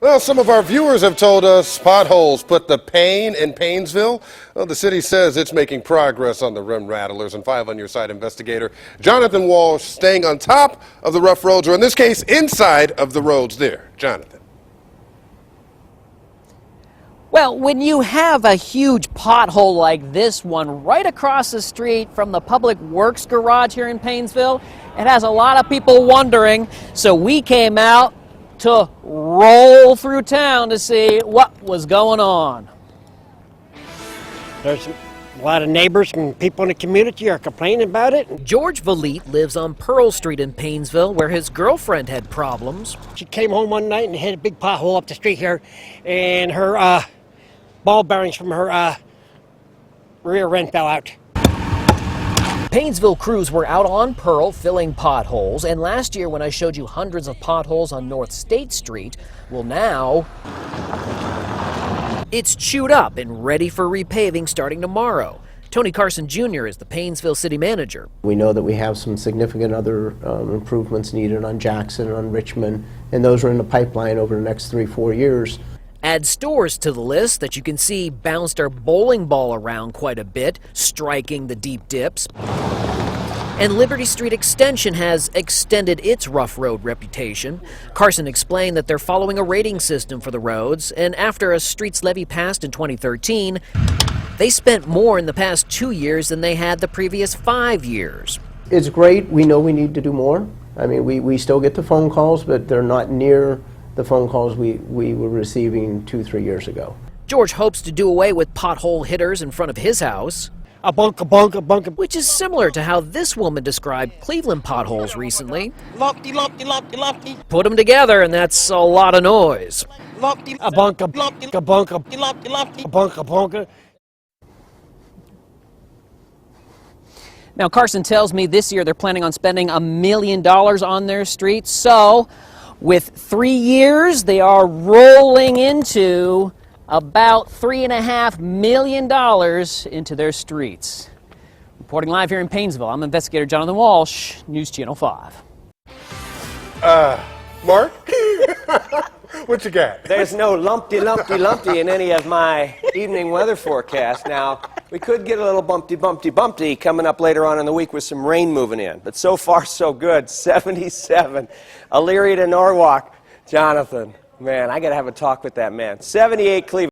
Well, some of our viewers have told us potholes put the pain in Painesville. Well, the city says it's making progress on the rim rattlers, and 5 on Your Side investigator Jonathan Walsh staying on top of the rough roads, or in this case, inside of the roads there. Jonathan. Well, when you have a huge pothole like this one right across the street from the Public Works garage here in Painesville, it has a lot of people wondering. So we came out to roll through town to see what was going on. There's a lot of neighbors and people in the community are complaining about it. George Valite lives on Pearl Street in Painesville, where his girlfriend had problems. She came home one night and hit a big pothole up the street here, and her ball bearings from her rear end fell out. Painesville crews were out on Pearl filling potholes, and last year when I showed you hundreds of potholes on North State Street, well now it's chewed up and ready for repaving starting tomorrow. Tony Carson Jr. is the Painesville city manager. We know that we have some significant other improvements needed on Jackson, on Richmond, and those are in the pipeline over the next 3-4 years. Add stores to the list that you can see bounced our bowling ball around quite a bit, striking the deep dips. And Liberty Street Extension has extended its rough road reputation. Carson explained that they're following a rating system for the roads, and after a streets levy passed in 2013, they spent more in the past 2 years than they had the previous 5 years. It's great. We know we need to do more. I mean, we still get the phone calls, but they're not near the phone calls we were receiving 2-3 years ago. George hopes to do away with pothole hitters in front of his house, A bunk, a bunk, a bunk. which is similar to how this woman described Cleveland potholes recently. Lumpy, lumpy, lumpy, lumpy. Put them together and that's a lot of noise. Lumpy, a bunk, a lumpy, a bunk, a lumpy, lumpy, a bunk, a bunk. Now Carson tells me this year they're planning on spending $1 million on their streets, so with 3 years, they are rolling into about $3.5 million into their streets. Reporting live here in Painesville, I'm investigator Jonathan Walsh, News Channel 5. Mark? What you got? There's no lumpty, lumpty, lumpty in any of my evening weather forecasts. Now, we could get a little bumpty, bumpty, bumpty coming up later on in the week with some rain moving in. But so far, so good. 77. Elyria to Norwalk. Jonathan, man, I got to have a talk with that man. 78 Cleveland.